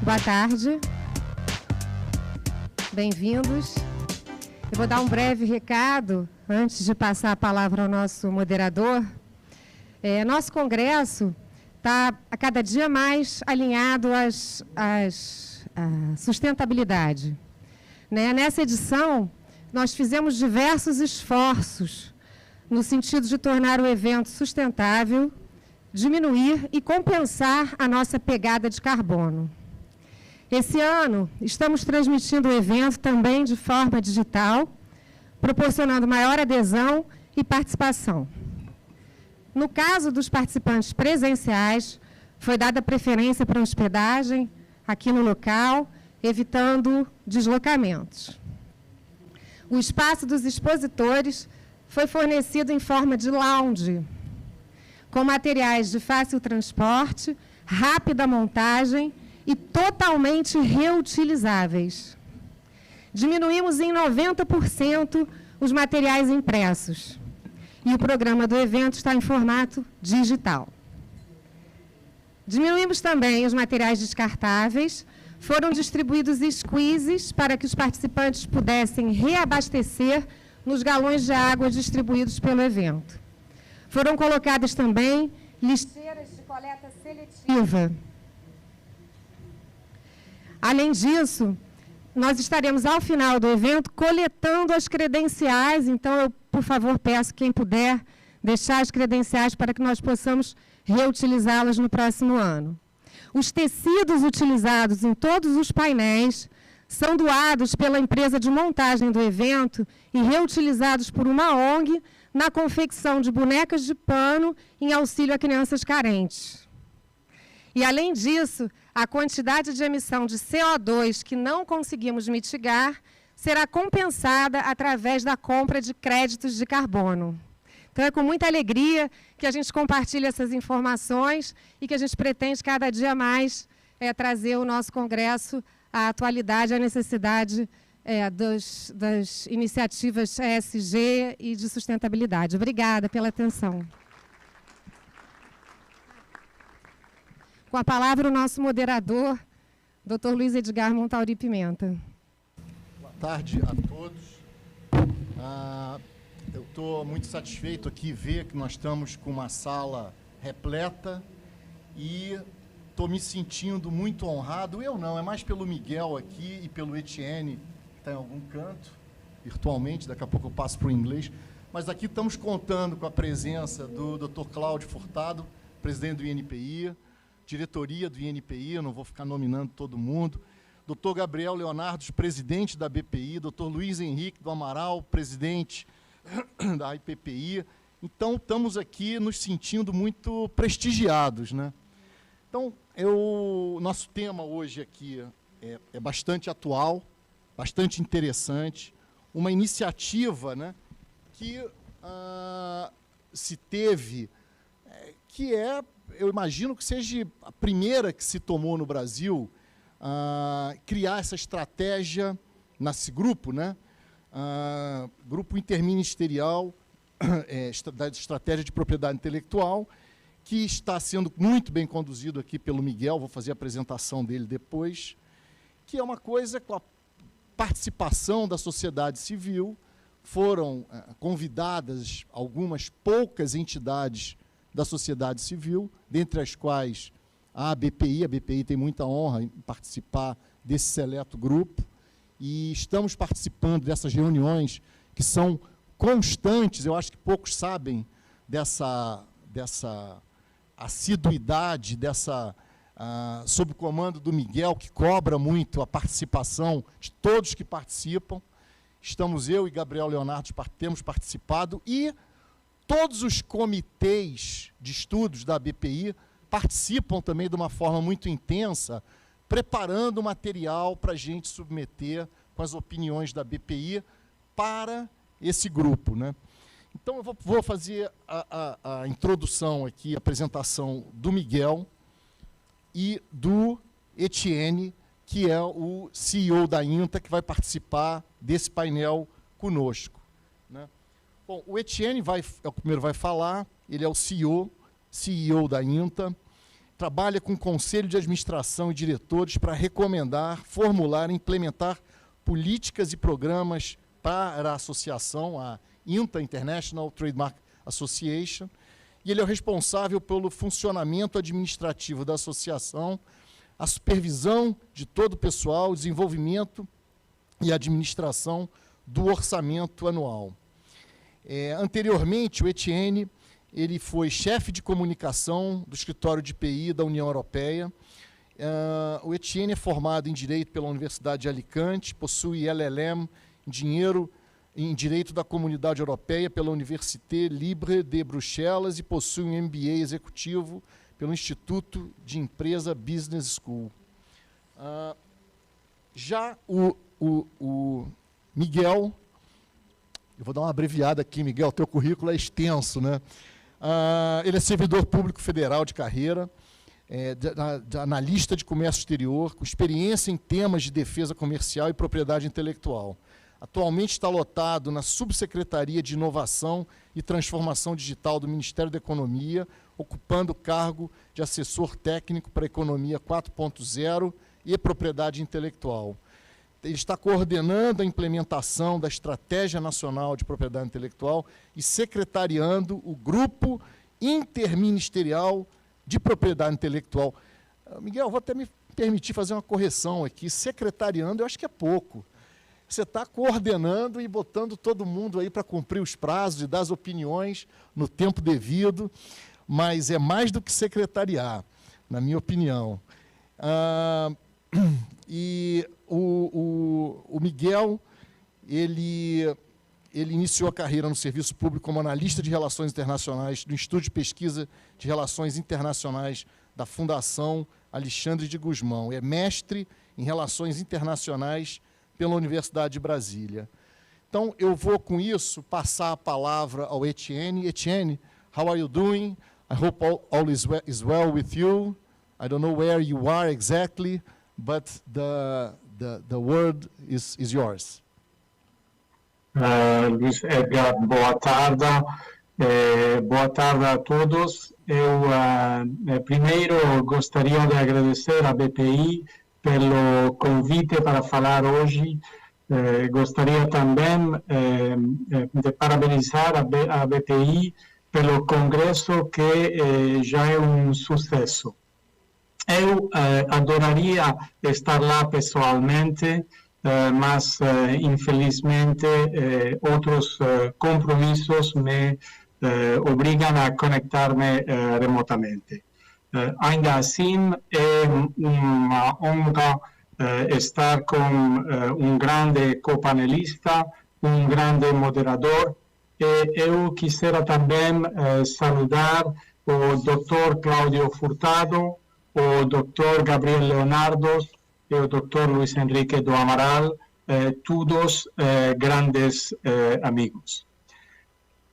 Boa tarde. Bem-vindos. Eu vou dar um breve recado antes de passar a palavra ao nosso moderador. Nosso congresso está a cada dia mais alinhado à sustentabilidade. Nessa edição, nós fizemos diversos esforços no sentido de tornar o evento sustentável, diminuir e compensar a nossa pegada de carbono. Esse ano, estamos transmitindo o evento também de forma digital, proporcionando maior adesão e participação. No caso dos participantes presenciais, foi dada preferência para hospedagem aqui no local, evitando deslocamentos. O espaço dos expositores foi fornecido em forma de lounge, com materiais de fácil transporte, rápida montagem e totalmente reutilizáveis. Diminuímos em 90% os materiais impressos. E o programa do evento está em formato digital. Diminuímos também os materiais descartáveis. Foram distribuídos squeezes para que os participantes pudessem reabastecer nos galões de água distribuídos pelo evento. Foram colocadas também lixeiras de coleta seletiva. Além disso, nós estaremos, ao final do evento, coletando as credenciais. Então, eu, por favor, peço quem puder deixar as credenciais para que nós possamos reutilizá-las no próximo ano. Os tecidos utilizados em todos os painéis são doados pela empresa de montagem do evento e reutilizados por uma ONG na confecção de bonecas de pano em auxílio a crianças carentes. E, além disso, a quantidade de emissão de CO2 que não conseguimos mitigar será compensada através da compra de créditos de carbono. Então, é com muita alegria que a gente compartilha essas informações e que a gente pretende cada dia mais trazer o nosso congresso à atualidade, à necessidade das iniciativas ESG e de sustentabilidade. Obrigada pela atenção. Com a palavra, o nosso moderador, Dr. Luiz Edgar Montauri Pimenta. Boa tarde a todos. Eu estou muito satisfeito aqui ver que nós estamos com uma sala repleta e estou me sentindo muito honrado. Eu não, é mais pelo Miguel aqui e pelo Etienne, que está em algum canto, virtualmente, daqui a pouco eu passo para o inglês. Mas aqui estamos contando com a presença do Dr. Cláudio Furtado, presidente do INPI, diretoria do INPI, eu não vou ficar nominando todo mundo, Dr. Gabriel Leonardo, presidente da BPI, Dr. Luiz Henrique do Amaral, presidente da IPPI. Então, estamos aqui nos sentindo muito prestigiados, né? Então, nosso tema hoje aqui é bastante atual, bastante interessante, uma iniciativa, né, que se teve, que eu imagino que seja a primeira que se tomou no Brasil, criar essa estratégia nesse grupo, né? Grupo interministerial da estratégia de propriedade intelectual, que está sendo muito bem conduzido aqui pelo Miguel, vou fazer a apresentação dele depois, que é uma coisa com a participação da sociedade civil. Foram convidadas algumas poucas entidades da sociedade civil, dentre as quais a BPI tem muita honra em participar desse seleto grupo, e estamos participando dessas reuniões que são constantes. Eu acho que poucos sabem dessa assiduidade, sob o comando do Miguel, que cobra muito a participação de todos que participam. Estamos eu e Gabriel Leonardo, temos participado, e todos os comitês de estudos da BPI participam também de uma forma muito intensa, preparando material para a gente submeter com as opiniões da BPI para esse grupo, né? Então, eu vou fazer a introdução aqui, a apresentação do Miguel e do Etienne, que é o CEO da INTA, que vai participar desse painel conosco, né? Bom, o Etienne é o primeiro vai falar, ele é o CEO da INTA. trabalha com o Conselho de Administração e diretores para recomendar, formular e implementar políticas e programas para a associação, a INTA, International Trademark Association, e ele é o responsável pelo funcionamento administrativo da associação, a supervisão de todo o pessoal, o desenvolvimento e administração do orçamento anual. Anteriormente, o Etienne ele foi chefe de comunicação do Escritório de PI da União Europeia. O Etienne é formado em Direito pela Universidade de Alicante, possui LLM em Direito da Comunidade Europeia pela Université Libre de Bruxelas e possui um MBA executivo pelo Instituto de Empresa Business School. Já o Miguel, eu vou dar uma abreviada aqui, Miguel, teu currículo é extenso, né? Ele é servidor público federal de carreira, de analista de comércio exterior, com experiência em temas de defesa comercial e propriedade intelectual. Atualmente está lotado na Subsecretaria de Inovação e Transformação Digital do Ministério da Economia, ocupando o cargo de assessor técnico para Economia 4.0 e Propriedade Intelectual. Ele está coordenando a implementação da Estratégia Nacional de Propriedade Intelectual e secretariando o Grupo Interministerial de Propriedade Intelectual. Miguel, vou até me permitir fazer uma correção aqui. Secretariando, eu acho que é pouco. Você está coordenando e botando todo mundo aí para cumprir os prazos e dar as opiniões no tempo devido, mas é mais do que secretariar, na minha opinião. E o Miguel, ele iniciou a carreira no serviço público como analista de relações internacionais do Instituto de Pesquisa de Relações Internacionais da Fundação Alexandre de Gusmão. É mestre em Relações Internacionais pela Universidade de Brasília. Então, eu vou, com isso, passar a palavra ao Etienne. Etienne, how are you doing? I hope all is well with you. I don't know where you are exactly, but the word is yours. Luiz Edgar, boa tarde. Boa tarde a todos. Eu, primeiro, gostaria de agradecer à BPI pelo convite para falar hoje. Gostaria também de parabenizar a BPI pelo congresso, que já é um sucesso. Eu adoraria estar lá pessoalmente, mas, infelizmente, outros compromissos me obrigam a conectar-me remotamente. Ainda assim, é uma honra estar com um grande copanelista, um grande moderador. E eu quisera também saludar o Dr. Cláudio Furtado, o Dr. Gabriel Leonardo e o Dr. Luiz Henrique do Amaral, todos grandes amigos.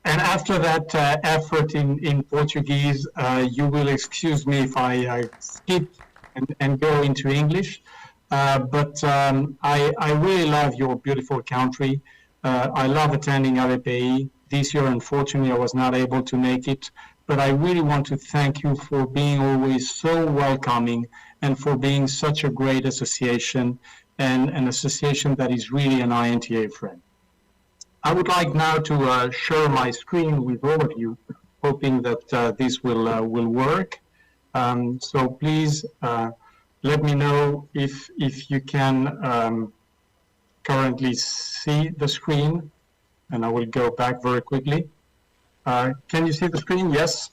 And after that effort in Portuguese, you will excuse me if I skip and go into English. But I really love your beautiful country. I love attending ABPI. This year, unfortunately, I was not able to make it. But I really want to thank you for being always so welcoming and for being such a great association, and an association that is really an INTA friend. I would like now to share my screen with all of you, hoping that this will work. So please let me know if you can currently see the screen, and I will go back very quickly. Can you see the screen? Yes.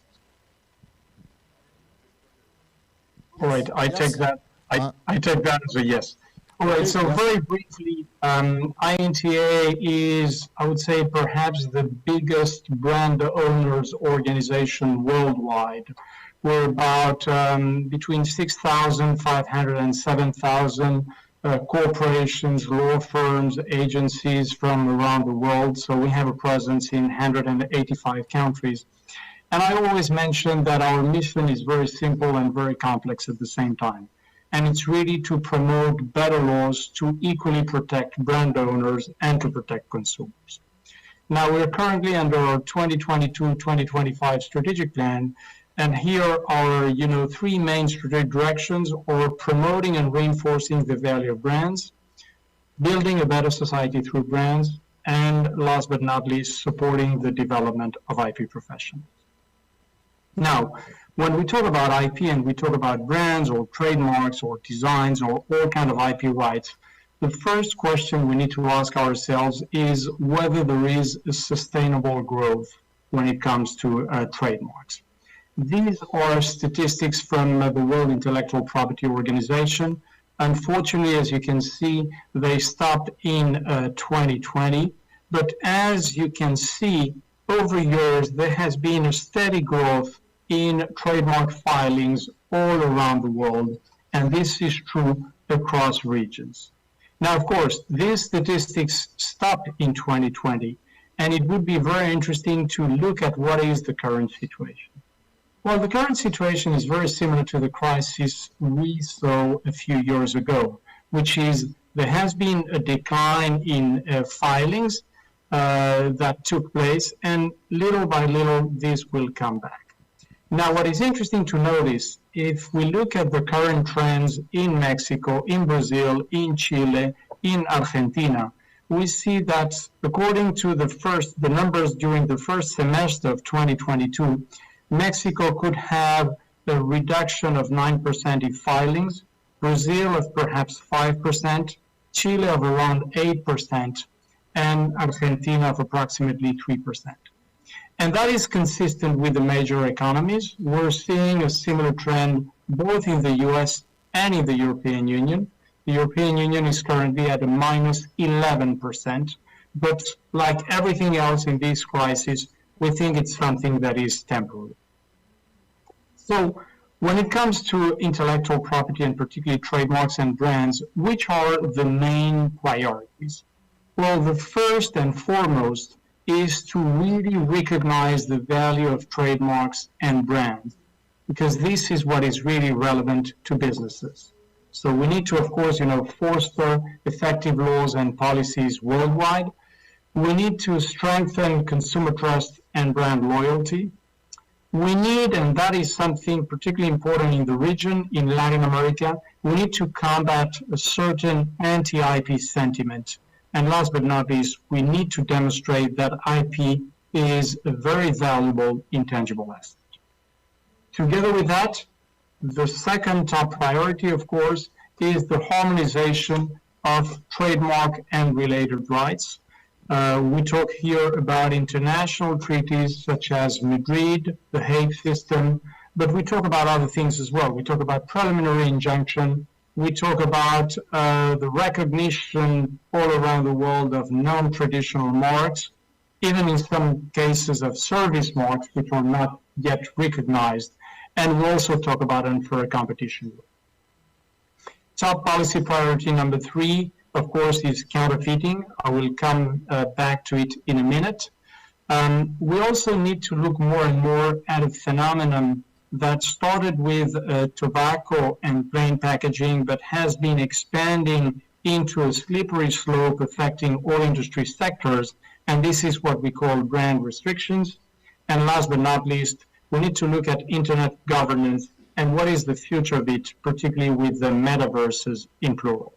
All right. I take that. I take that as a yes. All right. So very briefly, INTA is, I would say, perhaps the biggest brand owners organization worldwide. We're about between 6,500 and 7,000 corporations, law firms, agencies from around the world. So we have a presence in 185 countries. And I always mention that our mission is very simple and very complex at the same time. And it's really to promote better laws to equally protect brand owners and to protect consumers. Now, we're currently under our 2022-2025 strategic plan, And here are, three main strategic directions: or promoting and reinforcing the value of brands, building a better society through brands, and last but not least, supporting the development of IP professionals. Now, when we talk about IP and we talk about brands or trademarks or designs or all kind of IP rights, the first question we need to ask ourselves is whether there is a sustainable growth when it comes to trademarks. These are statistics from the World Intellectual Property Organization. Unfortunately, as you can see, they stopped in 2020. But as you can see, over years, there has been a steady growth in trademark filings all around the world. And this is true across regions. Now, of course, these statistics stopped in 2020. And it would be very interesting to look at what is the current situation. Well, the current situation is very similar to the crisis we saw a few years ago, which is there has been a decline in filings that took place, and little by little, this will come back. Now, what is interesting to notice, if we look at the current trends in Mexico, in Brazil, in Chile, in Argentina, we see that according to the numbers during the first semester of 2022, Mexico could have a reduction of 9% in filings, Brazil of perhaps 5%, Chile of around 8%, and Argentina of approximately 3%. And that is consistent with the major economies. We're seeing a similar trend both in the US and in the European Union. The European Union is currently at a minus 11%, but like everything else in this crisis, we think it's something that is temporary. So when it comes to intellectual property and particularly trademarks and brands, which are the main priorities? Well, the first and foremost is to really recognize the value of trademarks and brands, because this is what is really relevant to businesses. So we need to, of course, foster effective laws and policies worldwide. We need to strengthen consumer trust and brand loyalty. We need, and that is something particularly important in the region, in Latin America, we need to combat a certain anti-IP sentiment. And last but not least, we need to demonstrate that IP is a very valuable intangible asset. Together with that, the second top priority, of course, is the harmonization of trademark and related rights. We talk here about international treaties such as Madrid, the Hague System, but we talk about other things as well. We talk about preliminary injunction. We talk about the recognition all around the world of non-traditional marks, even in some cases of service marks which are not yet recognized. And we also talk about unfair competition. Top policy priority number 3, of course, is counterfeiting. I will come back to it in a minute. We also need to look more and more at a phenomenon that started with tobacco and plain packaging, but has been expanding into a slippery slope affecting all industry sectors. And this is what we call brand restrictions. And last but not least, we need to look at internet governance and what is the future of it, particularly with the metaverses in plural.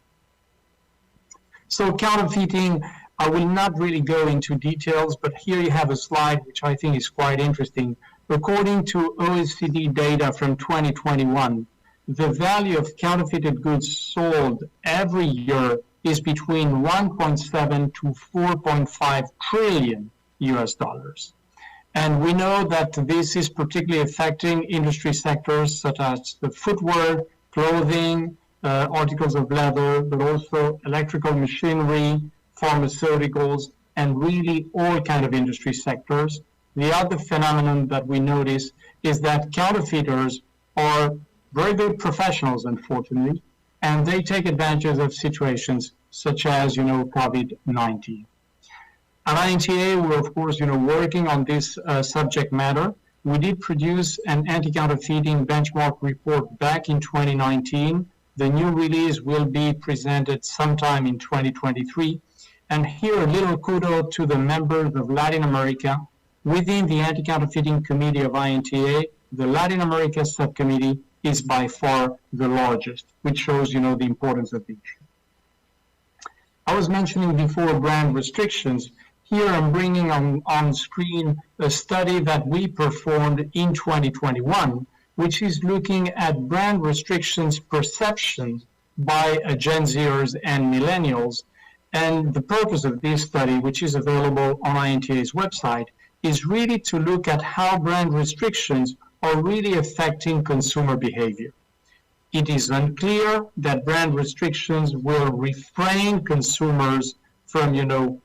So counterfeiting, I will not really go into details, but here you have a slide which I think is quite interesting. According to OECD data from 2021, the value of counterfeited goods sold every year is between 1.7 to 4.5 trillion US dollars. And we know that this is particularly affecting industry sectors such as the footwear, clothing, articles of leather, but also electrical machinery, pharmaceuticals, and really all kind of industry sectors. The other phenomenon that we notice is that counterfeiters are very good professionals, unfortunately, and they take advantage of situations such as, COVID-19. At INTA, we're of course, working on this subject matter. We did produce an anti-counterfeiting benchmark report back in 2019. The new release will be presented sometime in 2023. And here a little kudos to the members of Latin America within the Anti-Counterfeiting Committee of INTA, the Latin America subcommittee is by far the largest, which shows, the importance of the issue. I was mentioning before brand restrictions. Here I'm bringing on screen a study that we performed in 2021, which is looking at brand restrictions perceptions by Gen Zers and millennials. And the purpose of this study, which is available on INTA's website, is really to look at how brand restrictions are really affecting consumer behavior. It is unclear that brand restrictions will refrain consumers from,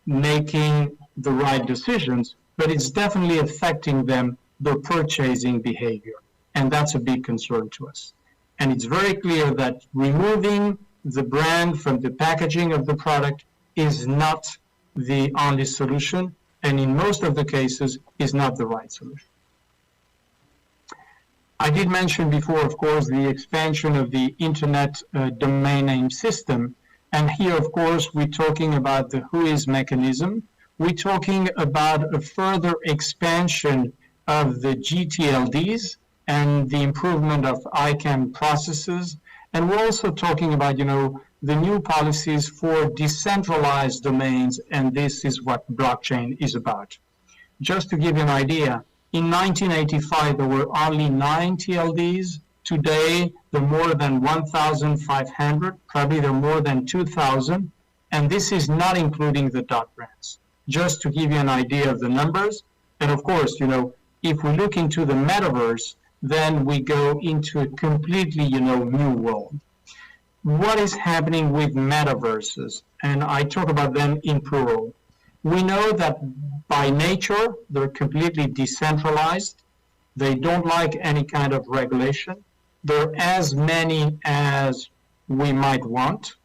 making the right decisions, but it's definitely affecting them, their purchasing behavior. And that's a big concern to us. And it's very clear that removing the brand from the packaging of the product is not the only solution, and in most of the cases is not the right solution. I did mention before, of course, the expansion of the internet domain name system. And here, of course, we're talking about the WHOIS mechanism. We're talking about a further expansion of the GTLDs and the improvement of ICANN processes. And we're also talking about, the new policies for decentralized domains, and this is what blockchain is about. Just to give you an idea, in 1985, there were only 9 TLDs. Today, there are more than 1,500, probably there are more than 2,000, and this is not including the .brands. Just to give you an idea of the numbers, and of course, if we look into the metaverse, then we go into a completely, new world. What is happening with metaverses? And I talk about them in plural. We know that by nature, they're completely decentralized. They don't like any kind of regulation. There are as many as we might want.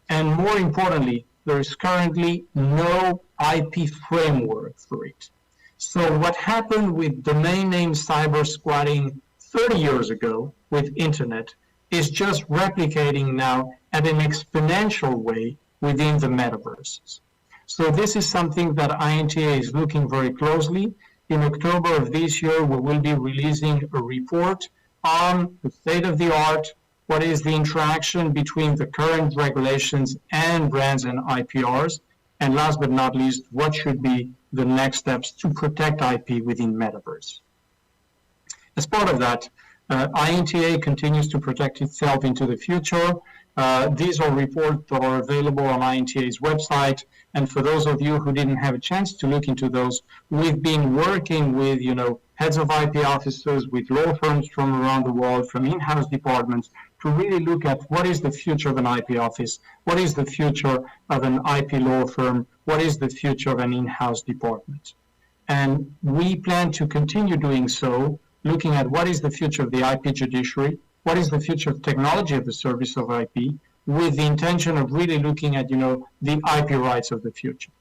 And more importantly, there is currently no IP framework for it. So what happened with domain name cyber squatting 30 years ago with internet is just replicating now at an exponential way within the metaverses. So this is something that INTA is looking very closely. In October of this year, we will be releasing a report on the state of the art, what is the interaction between the current regulations and brands and IPRs, and last but not least, what should be the next steps to protect IP within metaverse. As part of that, INTA continues to protect itself into the future. These are reports that are available on INTA's website. And for those of you who didn't have a chance to look into those, we've been working with, heads of IP offices, with law firms from around the world, from in-house departments, to really look at what is the future of an IP office, what is the future of an IP law firm, what is the future of an in-house department. And we plan to continue doing so, looking at what is the future of the IP judiciary, what is the future of technology of the service of IP, with the intention of really looking at, the IP rights of the future.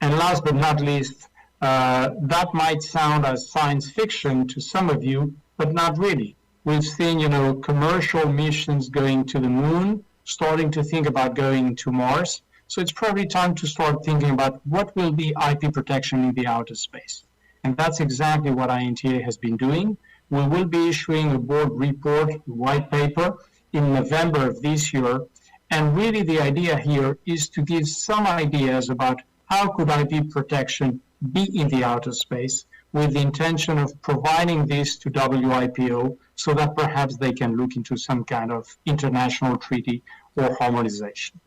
And last but not least, that might sound as science fiction to some of you, but not really. We've seen, commercial missions going to the moon, starting to think about going to Mars. So it's probably time to start thinking about what will be IP protection in the outer space. And that's exactly what INTA has been doing. We will be issuing a board report, white paper, in November of this year. And really the idea here is to give some ideas about how could IP protection be in the outer space, with the intention of providing this to WIPO so that perhaps they can look into some kind of international treaty or harmonization.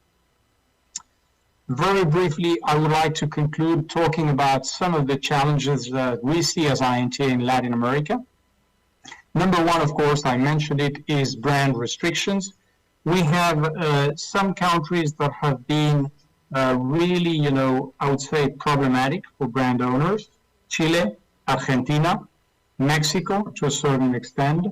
Very briefly, I would like to conclude talking about some of the challenges that we see as INTA in Latin America. Number one, of course, I mentioned it, is brand restrictions. We have some countries that have been really, I would say problematic for brand owners. Chile, Argentina, Mexico to a certain extent.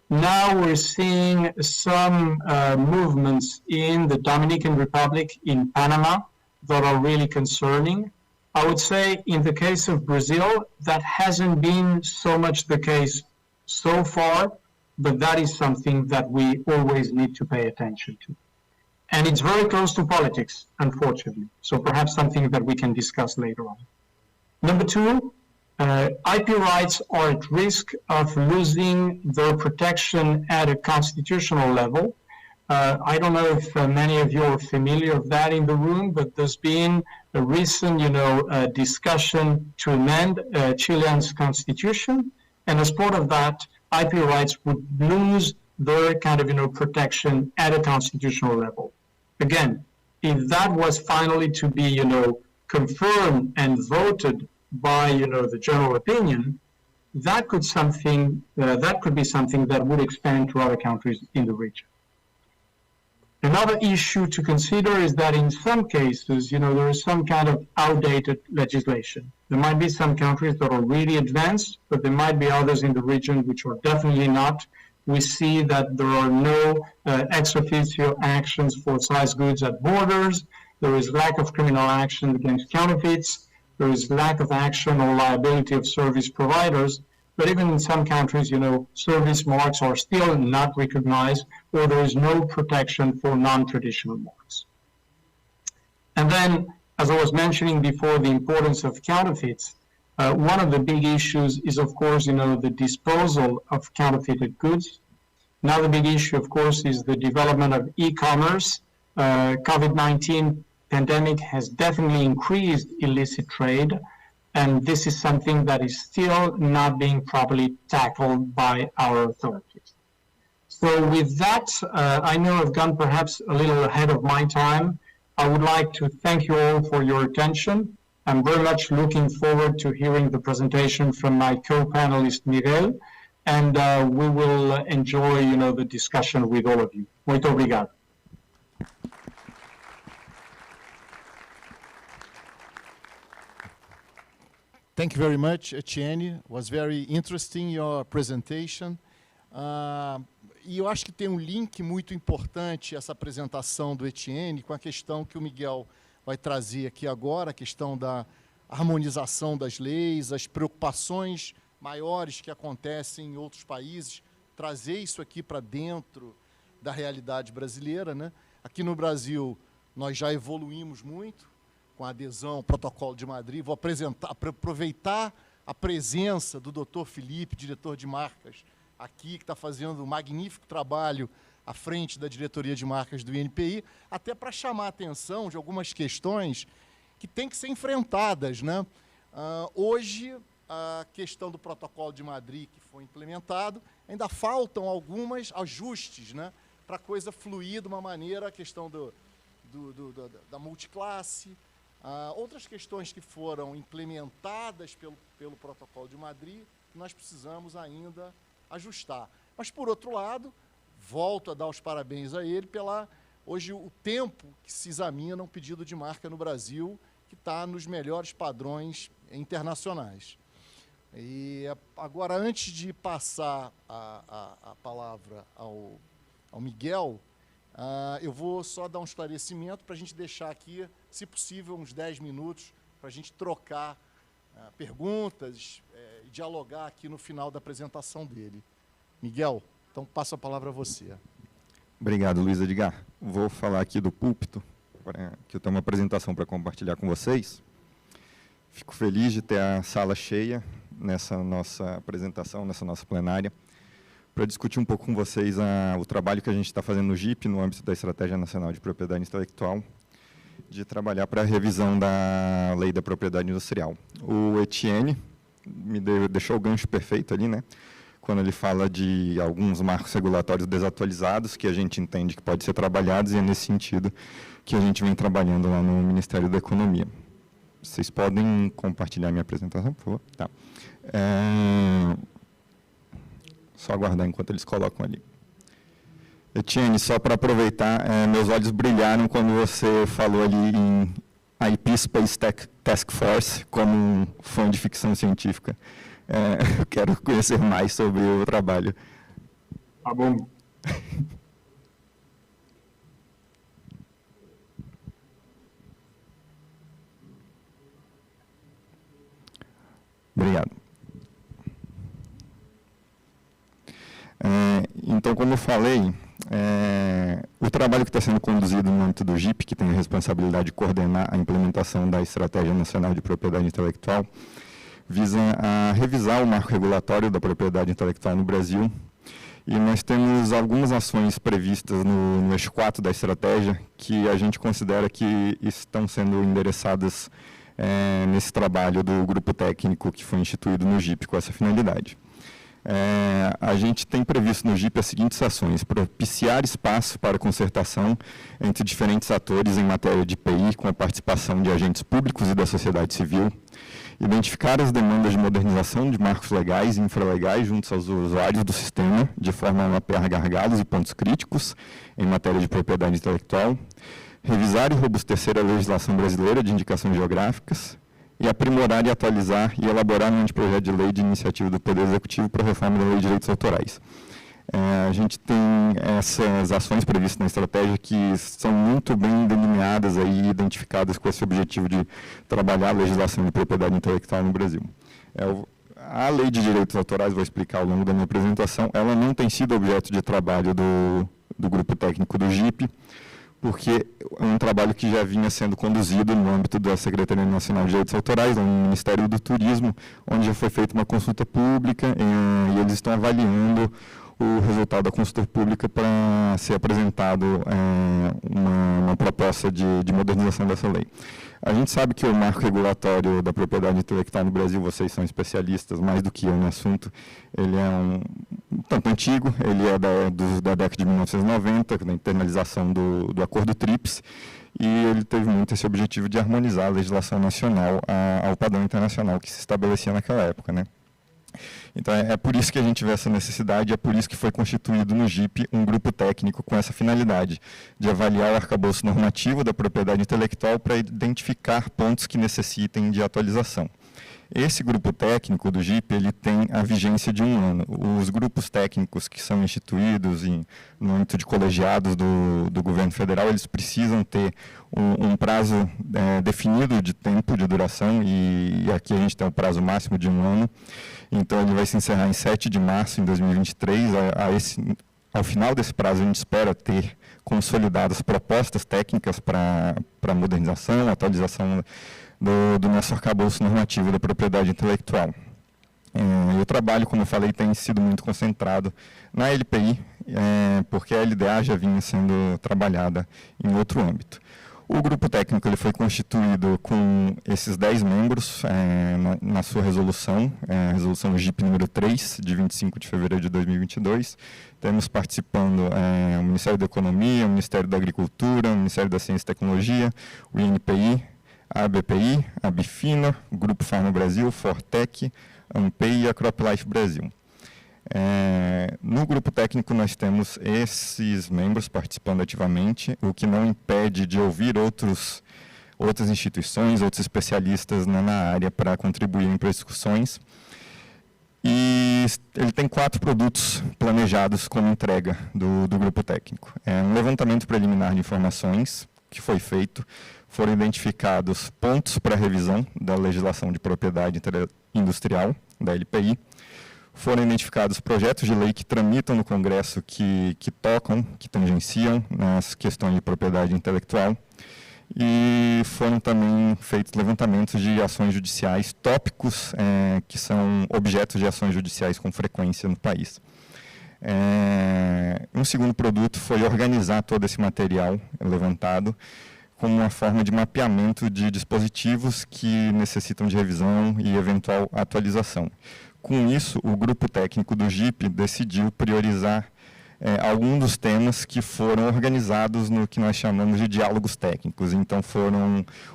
Now we're seeing some movements in the Dominican Republic, in Panama, that are really concerning. I would say in the case of Brazil, that hasn't been so much the case so far, but that is something that we always need to pay attention to. And it's very close to politics, unfortunately. So perhaps something that we can discuss later on. Number two, IP rights are at risk of losing their protection at a constitutional level. I don't know if many of you are familiar with that in the room, but there's been a recent, discussion to amend Chilean's constitution, and as part of that, IP rights would lose their kind of, protection at a constitutional level. Again, if that was finally to be, confirmed and voted by, the general opinion, that could be something that would expand to other countries in the region. Another issue to consider is that in some cases, there is some kind of outdated legislation. There might be some countries that are really advanced, but there might be others in the region which are definitely not. We see that there are no ex officio actions for seized goods at borders. There is lack of criminal action against counterfeits. There is lack of action or liability of service providers. But even in some countries, service marks are still not recognized, or there is no protection for non-traditional marks. And then, as I was mentioning before, the importance of counterfeits, one of the big issues is, of course, the disposal of counterfeited goods. Another big issue, of course, is the development of e-commerce. COVID-19 pandemic has definitely increased illicit trade, and this is something that is still not being properly tackled by our authorities. So with that, I know I've gone perhaps a little ahead of my time. I would like to thank you all for your attention. I'm very much looking forward to hearing the presentation from my co-panelist, Miguel, and we will enjoy, the discussion with all of you. Muito obrigado. Thank you very much, Etienne. It was very interesting, your presentation. E eu acho que tem um link muito importante, essa apresentação do Etienne, com a questão que o Miguel vai trazer aqui agora, a questão da harmonização das leis, as preocupações maiores que acontecem em outros países, trazer isso aqui para dentro da realidade brasileira, né? Aqui no Brasil, nós já evoluímos muito, com a adesão ao Protocolo de Madrid. Vou aproveitar a presença do Dr. Felipe, diretor de marcas, aqui, que está fazendo um magnífico trabalho à frente da diretoria de marcas do INPI, até para chamar a atenção de algumas questões que têm que ser enfrentadas, né? Hoje, a questão do Protocolo de Madrid, que foi implementado, ainda faltam alguns ajustes, né, para a coisa fluir de uma maneira, a questão da multiclasse. Outras questões que foram implementadas pelo Protocolo de Madrid, nós precisamos ainda ajustar. Mas, por outro lado, volto a dar os parabéns a ele hoje o tempo que se examina um pedido de marca no Brasil, que está nos melhores padrões internacionais. E agora, antes de passar a palavra ao Miguel, eu vou só dar um esclarecimento para a gente deixar aqui, se possível, uns 10 minutos, para a gente trocar perguntas e dialogar aqui no final da apresentação dele. Miguel, então passo a palavra a você. Obrigado, Luiz Edgar. Vou falar aqui do púlpito, que eu tenho uma apresentação para compartilhar com vocês. Fico feliz de ter a sala cheia nessa nossa apresentação, nessa nossa plenária, para discutir um pouco com vocês o trabalho que a gente está fazendo no GIP, no âmbito da Estratégia Nacional de Propriedade Intelectual, de trabalhar para a revisão da Lei da Propriedade Industrial. O Etienne me deixou o gancho perfeito ali, né? Quando ele fala de alguns marcos regulatórios desatualizados, que a gente entende que podem ser trabalhados, e é nesse sentido que a gente vem trabalhando lá no Ministério da Economia. Vocês podem compartilhar minha apresentação, por favor? Tá. Só aguardar enquanto eles colocam ali. Etienne, só para aproveitar, meus olhos brilharam quando você falou ali em IP Space Task Force, como um fã de ficção científica. Eu quero conhecer mais sobre o trabalho. Tá bom. Obrigado. Então, como eu falei, o trabalho que está sendo conduzido no âmbito do GIP, que tem a responsabilidade de coordenar a implementação da Estratégia Nacional de Propriedade Intelectual, visa a revisar o marco regulatório da propriedade intelectual no Brasil. E nós temos algumas ações previstas no eixo 4 da estratégia que a gente considera que estão sendo endereçadas nesse trabalho do grupo técnico que foi instituído no GIP com essa finalidade. A gente tem previsto no GIP as seguintes ações: propiciar espaço para concertação entre diferentes atores em matéria de IPI, com a participação de agentes públicos e da sociedade civil, identificar as demandas de modernização de marcos legais e infralegais junto aos usuários do sistema, de forma a mapear gargalos e pontos críticos em matéria de propriedade intelectual, revisar e robustecer a legislação brasileira de indicações geográficas, e aprimorar e atualizar e elaborar um anteprojeto de lei de iniciativa do Poder Executivo para a reforma da Lei de Direitos Autorais. A gente tem essas ações previstas na estratégia que são muito bem delineadas e identificadas com esse objetivo de trabalhar a legislação de propriedade intelectual no Brasil. A Lei de Direitos Autorais, vou explicar ao longo da minha apresentação, ela não tem sido objeto de trabalho do grupo técnico do GIP, porque é um trabalho que já vinha sendo conduzido no âmbito da Secretaria Nacional de Direitos Autorais, no Ministério do Turismo, onde já foi feita uma consulta pública e eles estão avaliando o resultado da consulta pública para ser apresentado uma proposta de modernização dessa lei. A gente sabe que o marco regulatório da propriedade intelectual no Brasil, vocês são especialistas mais do que eu no assunto, ele é um tanto antigo, ele é da década de 1990, da internalização do Acordo TRIPS, e ele teve muito esse objetivo de harmonizar a legislação nacional ao padrão internacional que se estabelecia naquela época, né? Então, é por isso que a gente vê essa necessidade, é por isso que foi constituído no GIP um grupo técnico com essa finalidade, de avaliar o arcabouço normativo da propriedade intelectual para identificar pontos que necessitem de atualização. Esse grupo técnico do GIP, ele tem a vigência de 1 ano. Os grupos técnicos que são instituídos no âmbito de colegiados do governo federal, eles precisam ter um prazo definido de tempo de duração, e aqui a gente tem um prazo máximo de 1 ano. Então, ele vai se encerrar em 7 de março de 2023. Ao final desse prazo, a gente espera ter consolidadas propostas técnicas para modernização, atualização do nosso arcabouço normativo da propriedade intelectual. E o trabalho, como eu falei, tem sido muito concentrado na LPI, porque a LDA já vinha sendo trabalhada em outro âmbito. O grupo técnico ele foi constituído com esses 10 membros na sua resolução, a resolução GIP número 3, de 25 de fevereiro de 2022. Temos participando o Ministério da Economia, o Ministério da Agricultura, o Ministério da Ciência e Tecnologia, o INPI, a ABPI, a Bifina, o Grupo Farma Brasil, Fortec, a Ampei e a CropLife Brasil. No grupo técnico nós temos esses membros participando ativamente, o que não impede de ouvir outras instituições, outros especialistas na área para contribuírem para as discussões. E ele tem 4 produtos planejados como entrega do grupo técnico. Um levantamento preliminar de informações que foi feito, foram identificados pontos para revisão da legislação de propriedade industrial, da LPI, foram identificados projetos de lei que tramitam no Congresso que tangenciam nas questões de propriedade intelectual, e foram também feitos levantamentos de ações judiciais, tópicos que são objetos de ações judiciais com frequência no país. Um segundo produto foi organizar todo esse material levantado como uma forma de mapeamento de dispositivos que necessitam de revisão e eventual atualização. Com isso, o grupo técnico do GIP decidiu priorizar alguns dos temas que foram organizados no que nós chamamos de diálogos técnicos. Então,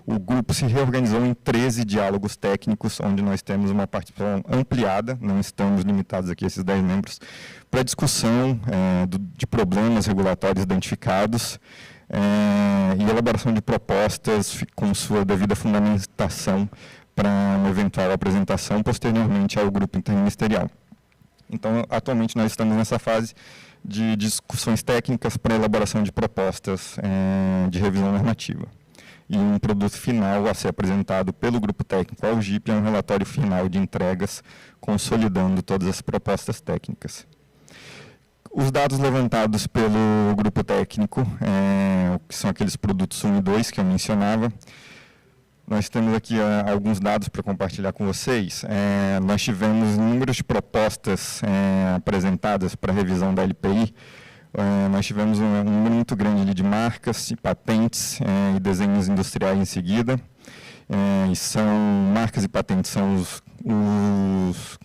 o grupo se reorganizou em 13 diálogos técnicos, onde nós temos uma participação ampliada, não estamos limitados aqui a esses 10 membros, para discussão de problemas regulatórios identificados e elaboração de propostas com sua devida fundamentação para uma eventual apresentação posteriormente ao grupo interministerial. Então, atualmente nós estamos nessa fase de discussões técnicas para elaboração de propostas de revisão normativa. E um produto final a ser apresentado pelo grupo técnico ao GIP é um relatório final de entregas, consolidando todas as propostas técnicas. Os dados levantados pelo grupo técnico, que são aqueles produtos 1 e 2 que eu mencionava, Nós temos aqui alguns dados para compartilhar com vocês. Nós tivemos números de propostas apresentadas para a revisão da LPI. Nós tivemos um número muito grande de marcas e patentes e desenhos industriais em seguida. Marcas e patentes são os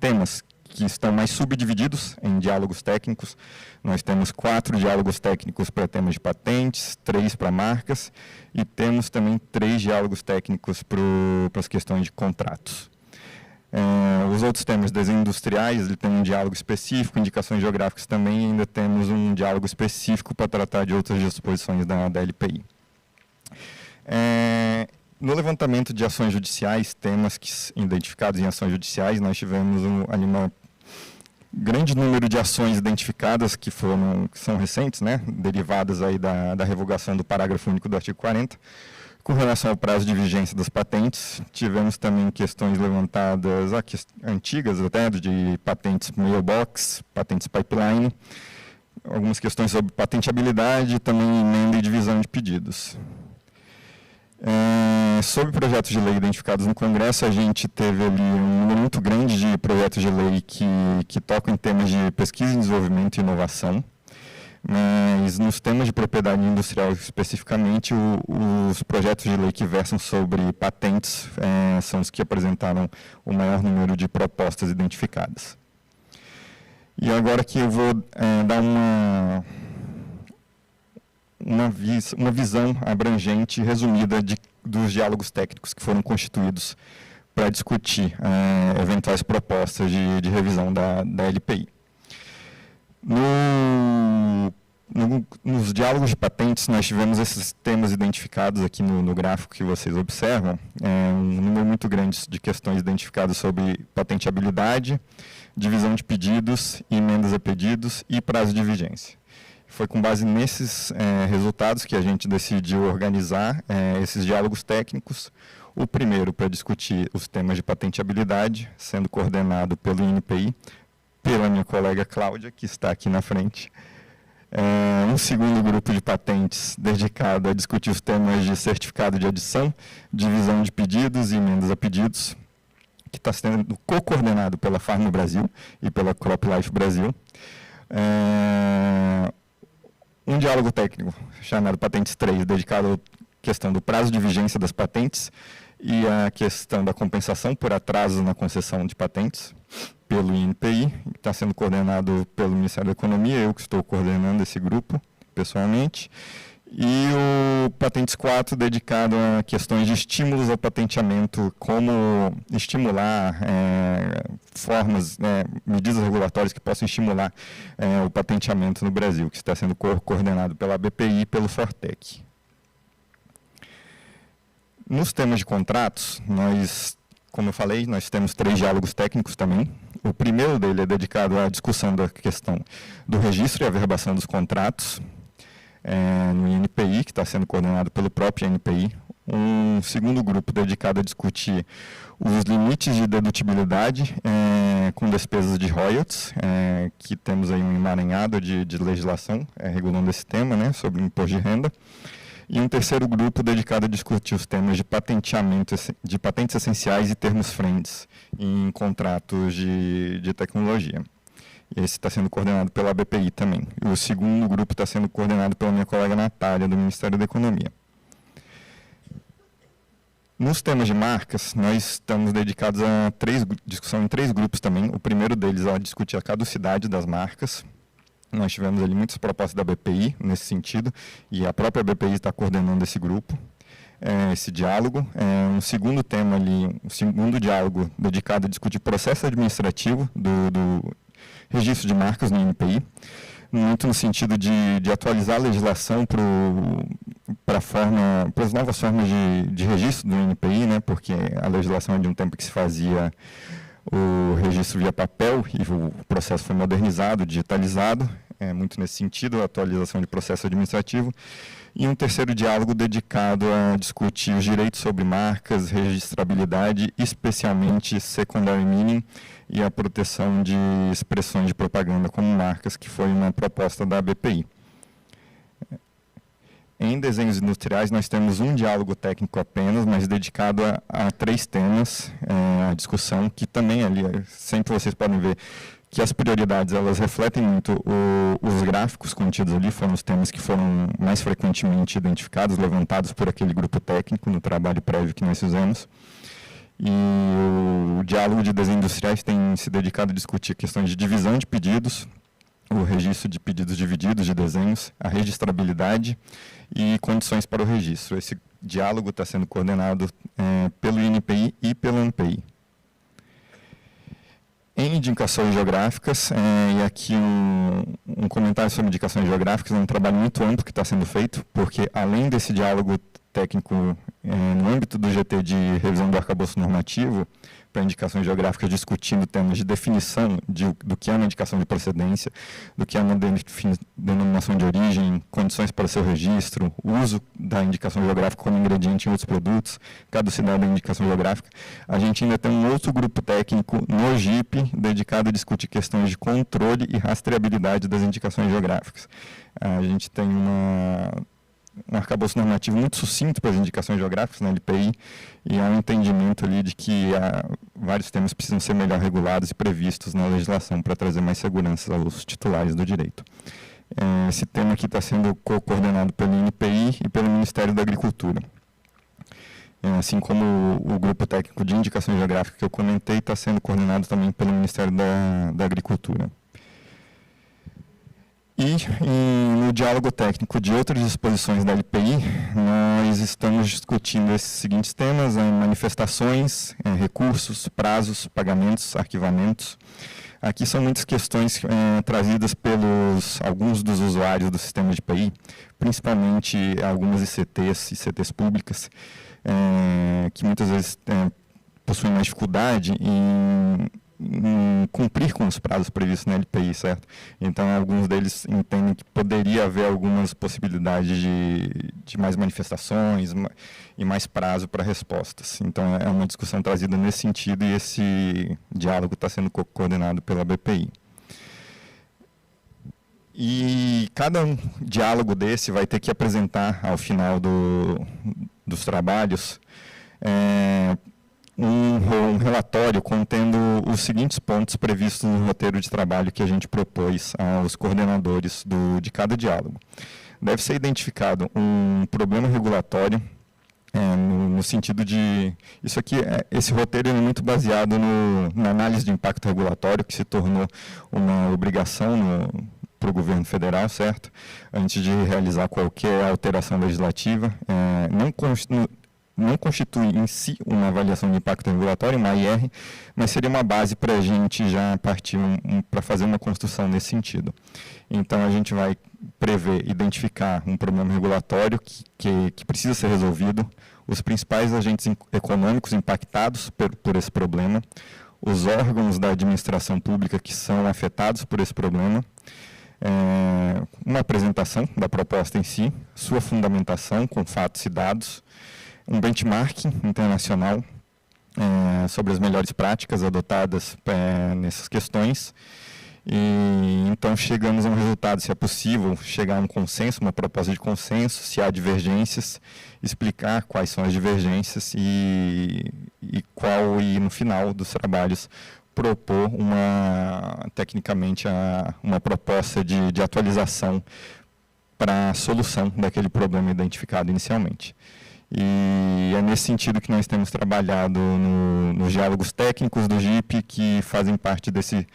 temas que estão mais subdivididos em diálogos técnicos. Nós temos 4 diálogos técnicos para temas de patentes, 3 para marcas, e temos também 3 diálogos técnicos para as questões de contratos. Os outros temas, desenhos industriais, ele tem um diálogo específico, indicações geográficas também, e ainda temos um diálogo específico para tratar de outras disposições da LPI. No levantamento de ações judiciais, temas identificados em ações judiciais, nós tivemos uma grande número de ações identificadas que são recentes, né, derivadas aí da revogação do parágrafo único do artigo 40. Com relação ao prazo de vigência das patentes, tivemos também questões levantadas antigas, até de patentes mailbox, patentes pipeline, algumas questões sobre patenteabilidade e também emenda e divisão de pedidos. Sobre projetos de lei identificados no Congresso, a gente teve ali um número muito grande de projetos de lei que tocam em temas de pesquisa, desenvolvimento e inovação. Mas nos temas de propriedade industrial especificamente, os projetos de lei que versam sobre patentes são os que apresentaram o maior número de propostas identificadas. E agora que eu vou dar uma visão abrangente e resumida dos diálogos técnicos que foram constituídos para discutir eventuais propostas de revisão da LPI. Nos diálogos de patentes, nós tivemos esses temas identificados aqui no gráfico que vocês observam, um número muito grande de questões identificadas sobre patenteabilidade, divisão de pedidos, emendas a pedidos e prazo de vigência. Foi com base nesses resultados que a gente decidiu organizar esses diálogos técnicos. O primeiro para discutir os temas de patenteabilidade, sendo coordenado pelo INPI, pela minha colega Cláudia, que está aqui na frente. Um segundo grupo de patentes dedicado a discutir os temas de certificado de adição, divisão de pedidos e emendas a pedidos, que está sendo co-coordenado pela Farma Brasil e pela CropLife Brasil. Um diálogo técnico chamado Patentes 3, dedicado à questão do prazo de vigência das patentes e à questão da compensação por atrasos na concessão de patentes, pelo INPI, que está sendo coordenado pelo Ministério da Economia, eu que estou coordenando esse grupo, pessoalmente, e o Patentes 4, dedicado a questões de estímulos ao patenteamento, como estimular medidas regulatórias que possam estimular o patenteamento no Brasil, que está sendo coordenado pela BPI e pelo Fortec. Nos temas de contratos, como eu falei, nós temos 3 diálogos técnicos também. O primeiro dele é dedicado à discussão da questão do registro e averbação dos contratos, no INPI, que está sendo coordenado pelo próprio INPI. Um segundo grupo dedicado a discutir os limites de dedutibilidade com despesas de royalties, que temos aí um emaranhado de legislação regulando esse tema, né, sobre o imposto de renda. E um terceiro grupo dedicado a discutir os temas de patenteamento, de patentes essenciais e termos frentes em contratos de tecnologia. Esse está sendo coordenado pela BPI também. E o segundo grupo está sendo coordenado pela minha colega Natália, do Ministério da Economia. Nos temas de marcas, nós estamos dedicados a discussão em 3 grupos também. O primeiro deles é a discutir a caducidade das marcas. Nós tivemos ali muitas propostas da BPI nesse sentido, e a própria BPI está coordenando esse grupo, esse diálogo. Um segundo tema ali, um segundo diálogo dedicado a discutir processo administrativo do registro de marcas no INPI, muito no sentido de atualizar a legislação para as novas formas de registro do INPI, né, porque a legislação é de um tempo que se fazia o registro via papel e o processo foi modernizado, digitalizado, muito nesse sentido, a atualização de processo administrativo. E um terceiro diálogo dedicado a discutir os direitos sobre marcas, registrabilidade, especialmente secondary meaning e a proteção de expressões de propaganda como marcas, que foi uma proposta da BPI. Em desenhos industriais, nós temos um diálogo técnico apenas, mas dedicado a 3 temas, a discussão, que também ali, sempre vocês podem ver que as prioridades, elas refletem muito os gráficos contidos ali, foram os temas que foram mais frequentemente identificados, levantados por aquele grupo técnico no trabalho prévio que nós fizemos. E o diálogo de desenhos industriais tem se dedicado a discutir questões de divisão de pedidos, o registro de pedidos divididos de desenhos, a registrabilidade e condições para o registro. Esse diálogo está sendo coordenado pelo INPI e pelo ANPI. Em indicações geográficas, e aqui um comentário sobre indicações geográficas, é um trabalho muito amplo que está sendo feito, porque além desse diálogo técnico no âmbito do GT de revisão do arcabouço normativo, para indicações geográficas, discutindo temas de definição do que é uma indicação de procedência, do que é uma denominação de origem, condições para seu registro, uso da indicação geográfica como ingrediente em outros produtos, caducidade da indicação geográfica. A gente ainda tem um outro grupo técnico no GIP dedicado a discutir questões de controle e rastreabilidade das indicações geográficas. A gente tem um arcabouço normativo muito sucinto para as indicações geográficas na LPI, e há um entendimento ali de que vários temas precisam ser melhor regulados e previstos na legislação para trazer mais segurança aos titulares do direito. Esse tema aqui está sendo coordenado pelo INPI e pelo Ministério da Agricultura. Assim como o grupo técnico de indicação geográfica que eu comentei, está sendo coordenado também pelo Ministério da Agricultura. E no diálogo técnico de outras disposições da LPI, nós estamos discutindo esses seguintes temas: manifestações, recursos, prazos, pagamentos, arquivamentos. Aqui são muitas questões trazidas pelos alguns dos usuários do sistema de IPI, principalmente algumas ICTs públicas, que muitas vezes possuem mais dificuldade em cumprir com os prazos previstos na LPI, certo? Então, alguns deles entendem que poderia haver algumas possibilidades de mais manifestações e mais prazo para respostas. Então, é uma discussão trazida nesse sentido, e esse diálogo está sendo coordenado pela BPI. E cada diálogo desse vai ter que apresentar, ao final dos trabalhos, um relatório contendo os seguintes pontos previstos no roteiro de trabalho que a gente propôs aos coordenadores de cada diálogo. Deve ser identificado um problema regulatório, no sentido de... esse roteiro é muito baseado na análise de impacto regulatório, que se tornou uma obrigação para o governo federal, certo? Antes de realizar qualquer alteração legislativa. Não constitui em si uma avaliação de impacto regulatório, uma AIR, mas seria uma base para a gente já partir para fazer uma construção nesse sentido. Então, a gente vai prever, identificar um problema regulatório que precisa ser resolvido, os principais agentes econômicos impactados por esse problema, os órgãos da administração pública que são afetados por esse problema, uma apresentação da proposta em si, sua fundamentação com fatos e dados, um benchmarking internacional sobre as melhores práticas adotadas nessas questões. E então chegamos a um resultado, se é possível chegar a um consenso, uma proposta de consenso, se há divergências, explicar quais são as divergências e no final dos trabalhos propor tecnicamente uma proposta de atualização para a solução daquele problema identificado inicialmente. E é nesse sentido que nós temos trabalhado nos diálogos técnicos do GIP, que fazem parte desse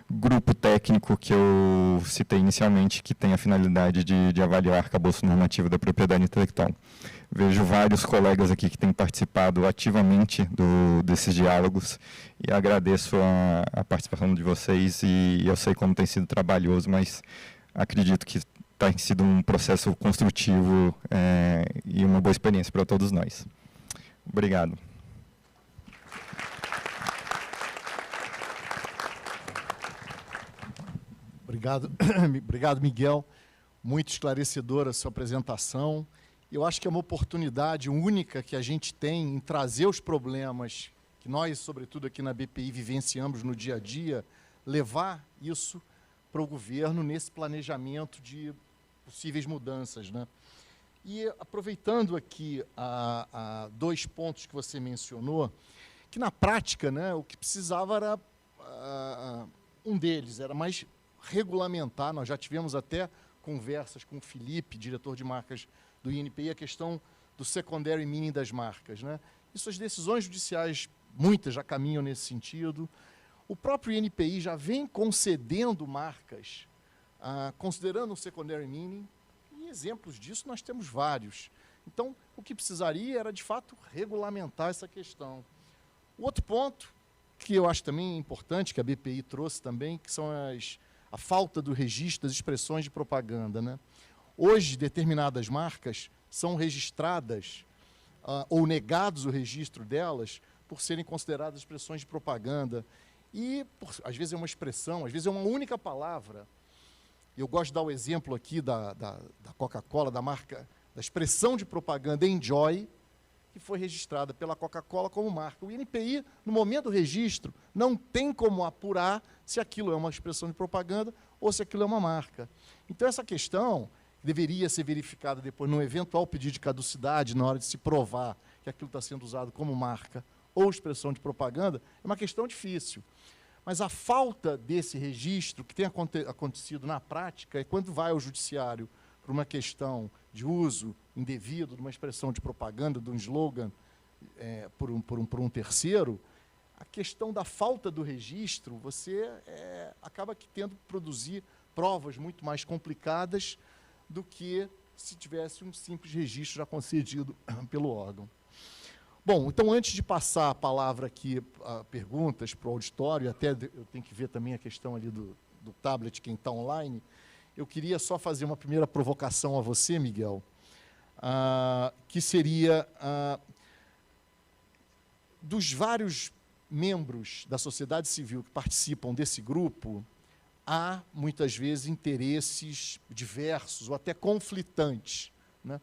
grupo técnico que eu citei inicialmente, que tem a finalidade de avaliar o arcabouço normativo da propriedade intelectual. Vejo vários colegas aqui que têm participado ativamente desses diálogos, e agradeço a participação de vocês, e eu sei como tem sido trabalhoso, mas acredito que tem sido um processo construtivo e uma boa experiência para todos nós. Obrigado. Obrigado, Miguel. Muito esclarecedora a sua apresentação. Eu acho que é uma oportunidade única que a gente tem em trazer os problemas que nós, sobretudo aqui na BPI, vivenciamos no dia a dia, levar isso para o governo nesse planejamento de possíveis mudanças, né? E aproveitando aqui dois pontos que você mencionou, que na prática, né, o que precisava era, um deles era mais regulamentar. Nós já tivemos até conversas com o Felipe, diretor de marcas do INPI, a questão do secondary meaning das marcas, né? Isso, as decisões judiciais, muitas já caminham nesse sentido. O próprio INPI já vem concedendo marcas, considerando o secondary meaning, e exemplos disso nós temos vários. Então, o que precisaria era, de fato, regulamentar essa questão. O outro ponto, que eu acho também importante, que a BPI trouxe também, que são a falta do registro das expressões de propaganda, né? Hoje, determinadas marcas são registradas, ou negados o registro delas, por serem consideradas expressões de propaganda. E, às vezes, é uma expressão, às vezes é uma única palavra. Eu gosto de dar o exemplo aqui da Coca-Cola, da marca, da expressão de propaganda Enjoy, que foi registrada pela Coca-Cola como marca. O INPI, no momento do registro, não tem como apurar se aquilo é uma expressão de propaganda ou se aquilo é uma marca. Então, essa questão deveria ser verificada depois, num eventual pedido de caducidade, na hora de se provar que aquilo está sendo usado como marca ou expressão de propaganda, é uma questão difícil. Mas a falta desse registro, que tem acontecido na prática, é quando vai ao judiciário por uma questão de uso indevido de uma expressão de propaganda, de um slogan, por um terceiro, a questão da falta do registro, você acaba tendo que produzir provas muito mais complicadas do que se tivesse um simples registro já concedido pelo órgão. Bom, então, antes de passar a palavra aqui, perguntas para o auditório, até eu tenho que ver também a questão ali do tablet, quem está online, eu queria só fazer uma primeira provocação a você, Miguel, que seria, dos vários membros da sociedade civil que participam desse grupo, há, muitas vezes, interesses diversos ou até conflitantes, né?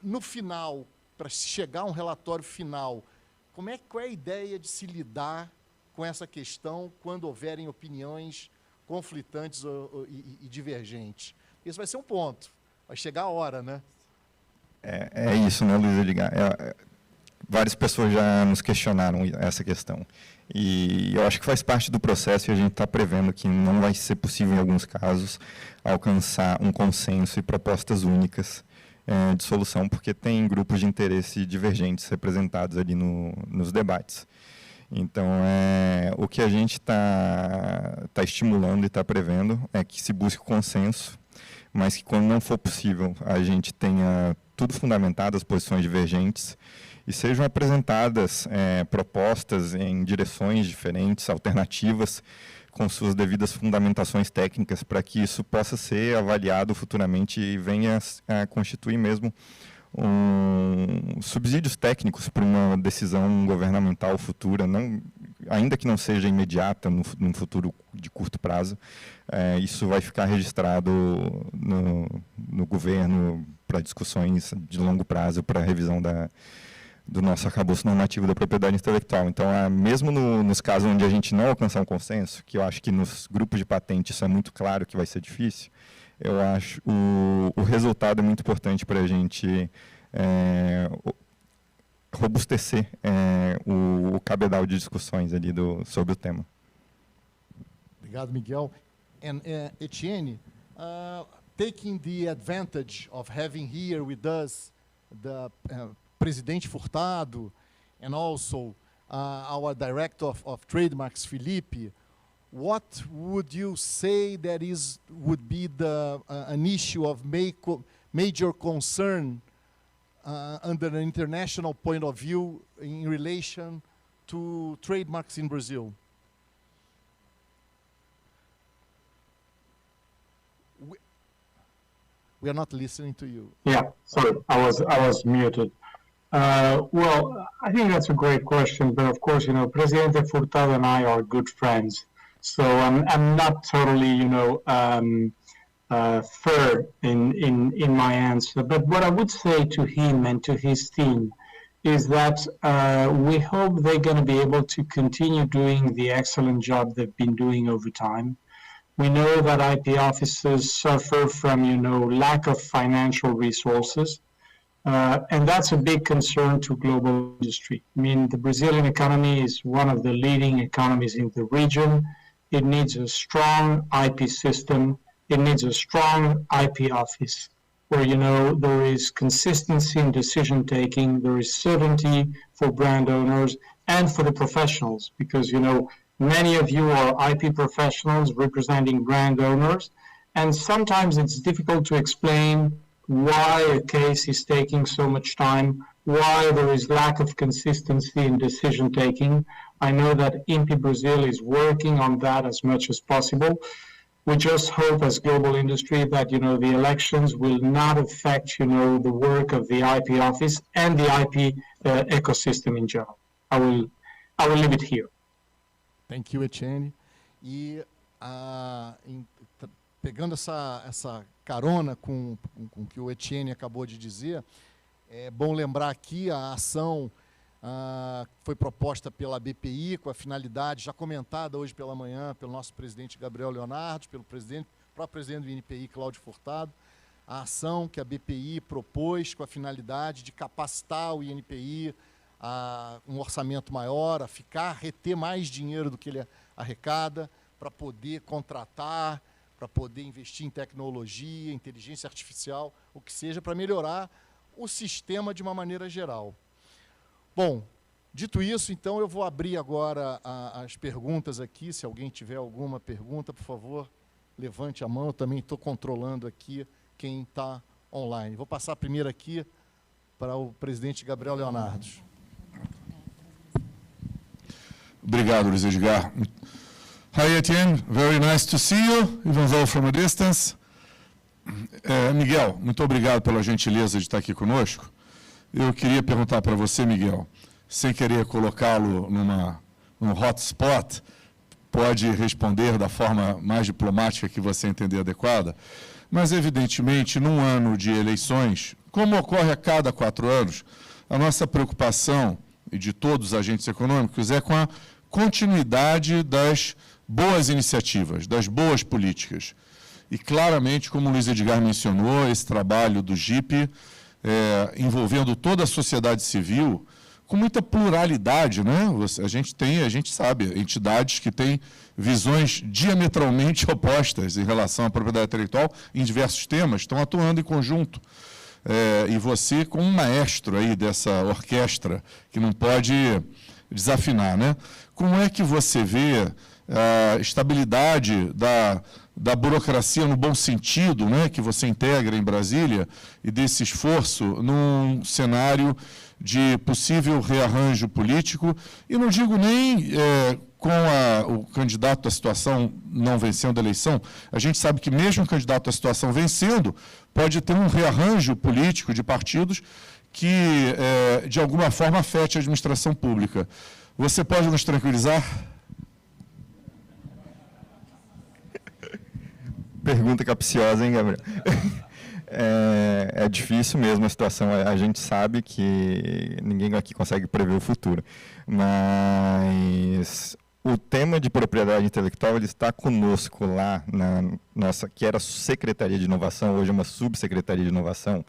No final, para chegar a um relatório final, qual é a ideia de se lidar com essa questão quando houverem opiniões conflitantes e divergentes? Esse vai ser um ponto. Vai chegar a hora, né? É isso, né, Luiz Edgar? Várias pessoas já nos questionaram essa questão. E eu acho que faz parte do processo e a gente está prevendo que não vai ser possível, em alguns casos, alcançar um consenso e propostas únicas de solução, porque tem grupos de interesse divergentes representados ali nos debates. Então, o que a gente está estimulando e está prevendo é que se busque o consenso, mas que, quando não for possível, a gente tenha tudo fundamentado, as posições divergentes, e sejam apresentadas propostas em direções diferentes, alternativas, com suas devidas fundamentações técnicas, para que isso possa ser avaliado futuramente e venha a constituir mesmo subsídios técnicos para uma decisão governamental futura, ainda que não seja imediata, num futuro de curto prazo. Isso vai ficar registrado no governo para discussões de longo prazo, para revisão do nosso arcabouço normativo da propriedade intelectual. Então, mesmo nos casos onde a gente não alcançar um consenso, que eu acho que nos grupos de patente isso é muito claro que vai ser difícil, eu acho o resultado é muito importante para a gente robustecer o cabedal de discussões ali sobre o tema. Obrigado, Miguel. And Etienne, taking the advantage of having here with us the Presidente Furtado, and also our Director of Trademarks, Felipe, what would you say that would be an issue of major concern under an international point of view in relation to trademarks in Brazil? We are not listening to you. Yeah, sorry, I was muted. Well, I think that's a great question, but of course, Presidente Furtado and I are good friends, so I'm not totally, fair in my answer. But what I would say to him and to his team is that we hope they're going to be able to continue doing the excellent job they've been doing over time. We know that IP offices suffer from, lack of financial resources. And that's a big concern to global industry. I mean, the Brazilian economy is one of the leading economies in the region. It needs a strong IP system. It needs a strong IP office where, there is consistency in decision-taking, there is certainty for brand owners and for the professionals, because, many of you are IP professionals representing brand owners, and sometimes it's difficult to explain why a case is taking so much time, why there is lack of consistency in decision-taking. I know that INPE Brazil is working on that as much as possible. We just hope as global industry that, the elections will not affect, the work of the IP office and the IP ecosystem in general. I will leave it here. Thank you, Etienne. E pegando essa carona com o que o Etienne acabou de dizer, é bom lembrar aqui a ação foi proposta pela BPI com a finalidade, já comentada hoje pela manhã pelo nosso presidente Gabriel Leonardo, pelo próprio presidente do INPI, Cláudio Furtado, a ação que a BPI propôs com a finalidade de capacitar o INPI a um orçamento maior, a reter mais dinheiro do que ele arrecada, para poder contratar, para poder investir em tecnologia, inteligência artificial, o que seja, para melhorar o sistema de uma maneira geral. Bom, dito isso, então, eu vou abrir agora as perguntas aqui. Se alguém tiver alguma pergunta, por favor, levante a mão. Eu também estou controlando aqui quem está online. Vou passar primeiro aqui para o presidente Gabriel Leonardo. Obrigado, Luiz Edgar. Hi, Etienne. Very nice to see you, even though from a distance. Miguel, muito obrigado pela gentileza de estar aqui conosco. Eu queria perguntar para você, Miguel, sem querer colocá-lo num hotspot, pode responder da forma mais diplomática que você entender adequada, mas, evidentemente, num ano de eleições, como ocorre a cada 4 anos, a nossa preocupação, e de todos os agentes econômicos, é com a continuidade das boas iniciativas, das boas políticas. E, claramente, como o Luiz Edgar mencionou, esse trabalho do GIP, envolvendo toda a sociedade civil, com muita pluralidade, né? A gente sabe, entidades que têm visões diametralmente opostas em relação à propriedade intelectual em diversos temas, estão atuando em conjunto. E você, como um maestro aí dessa orquestra, que não pode desafinar, né? Como é que você vê a estabilidade da burocracia no bom sentido, né, que você integra em Brasília, e desse esforço num cenário de possível rearranjo político, e não digo nem com o candidato à situação não vencendo a eleição, a gente sabe que mesmo o candidato à situação vencendo, pode ter um rearranjo político de partidos que, de alguma forma, afete a administração pública. Você pode nos tranquilizar? Pergunta capciosa, hein, Gabriel? É difícil mesmo a situação. A gente sabe que ninguém aqui consegue prever o futuro. Mas o tema de propriedade intelectual ele está conosco lá na nossa, que era Secretaria de Inovação, hoje é uma Subsecretaria de Inovação.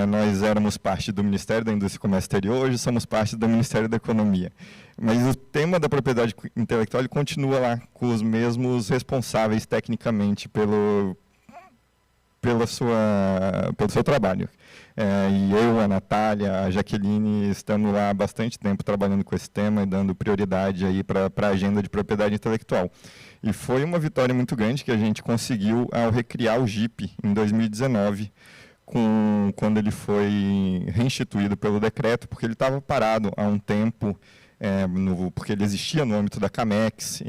Nós éramos parte do Ministério da Indústria e Comércio Exterior, hoje somos parte do Ministério da Economia. Mas o tema da propriedade intelectual ele continua lá, com os mesmos responsáveis tecnicamente pelo seu trabalho. E eu, a Natália, a Jaqueline, estamos lá há bastante tempo trabalhando com esse tema e dando prioridade aí para a agenda de propriedade intelectual. E foi uma vitória muito grande que a gente conseguiu ao recriar o GIP em 2019, quando ele foi reinstituído pelo decreto, porque ele estava parado há um tempo, porque ele existia no âmbito da CAMEX,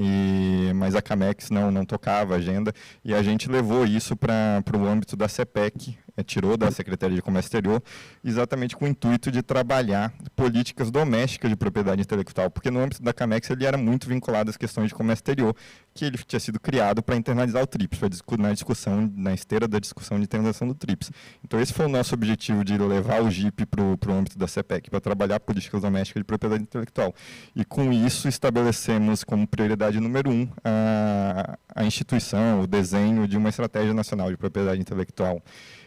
mas a CAMEX não tocava a agenda, e a gente levou isso para o âmbito da CEPEC, tirou da Secretaria de Comércio Exterior, exatamente com o intuito de trabalhar políticas domésticas de propriedade intelectual, porque no âmbito da CAMEX ele era muito vinculado às questões de comércio exterior, que ele tinha sido criado para internalizar o TRIPS, na esteira da discussão de internalização do TRIPS. Então esse foi o nosso objetivo de levar o GIP para o âmbito da CEPEC, para trabalhar políticas domésticas de propriedade intelectual. E com isso estabelecemos como prioridade número 1 a instituição, o desenho de uma estratégia nacional de propriedade intelectual.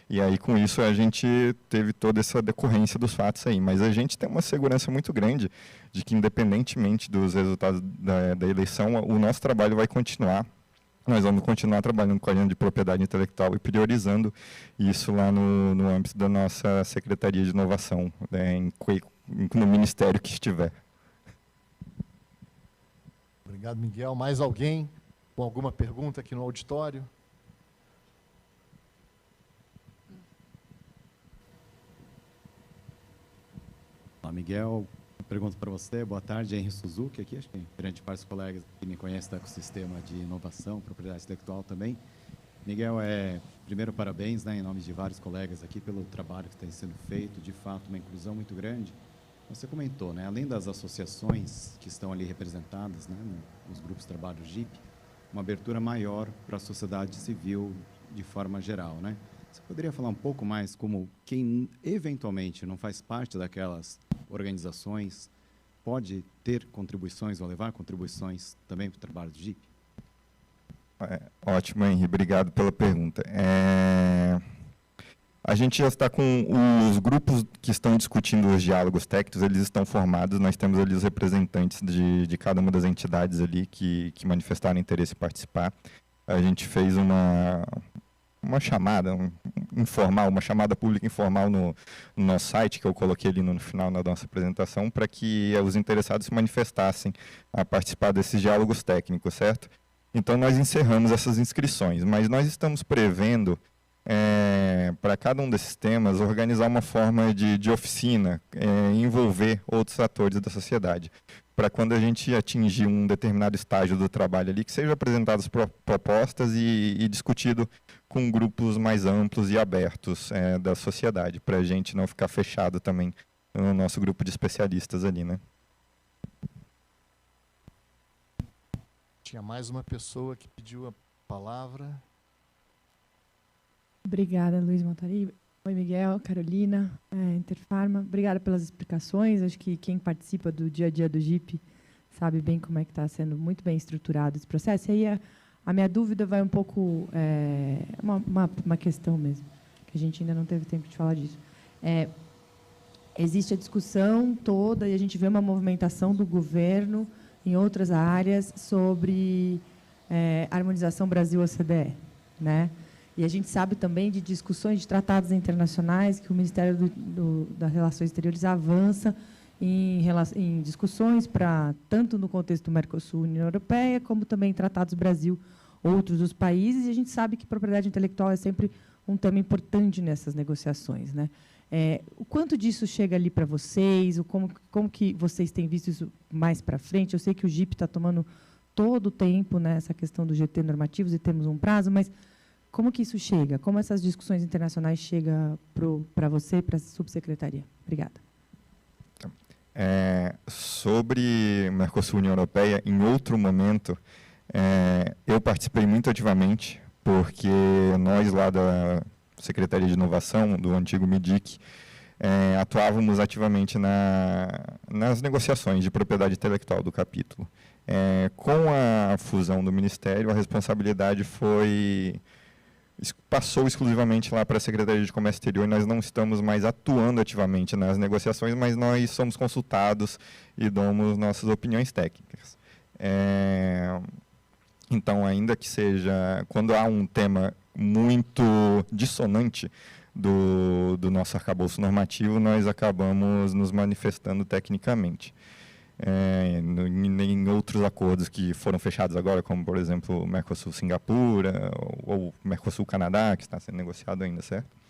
E aí, com isso, a gente teve toda essa decorrência dos fatos aí. Mas a gente tem uma segurança muito grande de que, independentemente dos resultados da eleição, o nosso trabalho vai continuar. Nós vamos continuar trabalhando com a agenda de propriedade intelectual e priorizando isso lá no âmbito da nossa Secretaria de Inovação, né, no ministério que estiver. Obrigado, Miguel. Mais alguém com alguma pergunta aqui no auditório? Olá, Miguel. Pergunto para você. Boa tarde, Henry Suzuki aqui. Acho que grande parte dos colegas que me conhecem do ecossistema de inovação, propriedade intelectual também. Miguel, primeiro parabéns, né, em nome de vários colegas aqui pelo trabalho que tem sendo feito. De fato, uma inclusão muito grande. Você comentou, né, além das associações que estão ali representadas, né, nos grupos de trabalho GIP, uma abertura maior para a sociedade civil de forma geral, né? Você poderia falar um pouco mais como quem eventualmente não faz parte daquelas organizações pode ter contribuições ou levar contribuições também para o trabalho do GIP? Ótimo, Henri. Obrigado pela pergunta. A gente já está com os grupos que estão discutindo os diálogos técnicos, eles estão formados, nós temos ali os representantes de cada uma das entidades ali que manifestaram interesse em participar. A gente fez uma chamada informal, uma chamada pública informal no nosso site, que eu coloquei ali no final da nossa apresentação, para que os interessados se manifestassem a participar desses diálogos técnicos, certo? Então, nós encerramos essas inscrições, mas nós estamos prevendo, para cada um desses temas, organizar uma forma de oficina, envolver outros atores da sociedade, para quando a gente atingir um determinado estágio do trabalho ali, que sejam apresentadas propostas e discutido com grupos mais amplos e abertos da sociedade, para a gente não ficar fechado também no nosso grupo de especialistas ali, né? Tinha mais uma pessoa que pediu a palavra. Obrigada, Luiz Montari. Oi, Miguel, Carolina, Interfarma. Obrigada pelas explicações. Acho que quem participa do dia a dia do GIP sabe bem como é que está sendo muito bem estruturado esse processo. E aí a minha dúvida vai um pouco... uma questão mesmo, que a gente ainda não teve tempo de falar disso. Existe a discussão toda e a gente vê uma movimentação do governo em outras áreas sobre harmonização Brasil-OCDE, né? E a gente sabe também de discussões de tratados internacionais que o Ministério das Relações Exteriores avança em discussões tanto no contexto do Mercosul e União Europeia, como também tratados Brasil, outros dos países, e a gente sabe que propriedade intelectual é sempre um tema importante nessas negociações, né? O quanto disso chega ali para vocês, como que vocês têm visto isso mais para frente? Eu sei que o GIP está tomando todo o tempo nessa questão do GT normativos e temos um prazo, mas como que isso chega? Como essas discussões internacionais chegam para você e para a subsecretaria? Obrigada. Sobre Mercosul e União Europeia, em outro momento, eu participei muito ativamente, porque nós lá da Secretaria de Inovação, do antigo MIDIC, atuávamos ativamente nas negociações de propriedade intelectual do capítulo. Com a fusão do Ministério, a responsabilidade passou exclusivamente lá para a Secretaria de Comércio Exterior e nós não estamos mais atuando ativamente nas negociações, mas nós somos consultados e damos nossas opiniões técnicas. Então, ainda que seja, quando há um tema muito dissonante do nosso arcabouço normativo, nós acabamos nos manifestando tecnicamente. Em outros acordos que foram fechados agora, como, por exemplo, o Mercosul-Singapura ou Mercosul-Canadá, que está sendo negociado ainda, certo?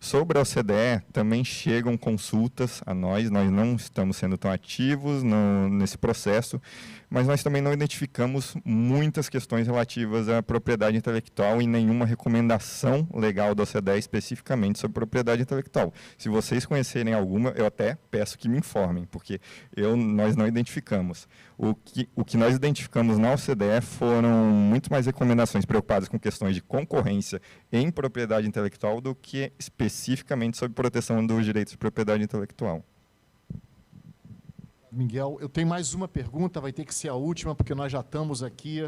Sobre a OCDE, também chegam consultas a nós não estamos sendo tão ativos nesse processo, mas nós também não identificamos muitas questões relativas à propriedade intelectual e nenhuma recomendação legal da OCDE especificamente sobre propriedade intelectual. Se vocês conhecerem alguma, eu até peço que me informem, porque nós não identificamos. O que nós identificamos na OCDE foram muito mais recomendações preocupadas com questões de concorrência em propriedade intelectual do que especificamente sobre proteção dos direitos de propriedade intelectual. Miguel. Eu tenho mais uma pergunta, vai ter que ser a última, porque nós já estamos aqui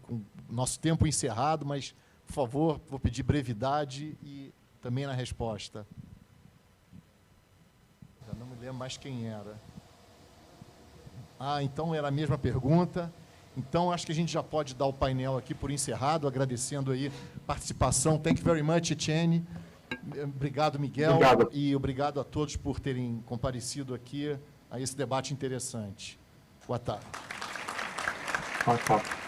com nosso tempo encerrado, mas, por favor, vou pedir brevidade e também na resposta. Já não me lembro mais quem era. Então era a mesma pergunta. Então, acho que a gente já pode dar o painel aqui por encerrado, agradecendo aí a participação. Thank you very much, Etienne. Obrigado, Miguel. Obrigado. E obrigado a todos por terem comparecido aqui a esse debate interessante. Boa tarde. Boa tarde.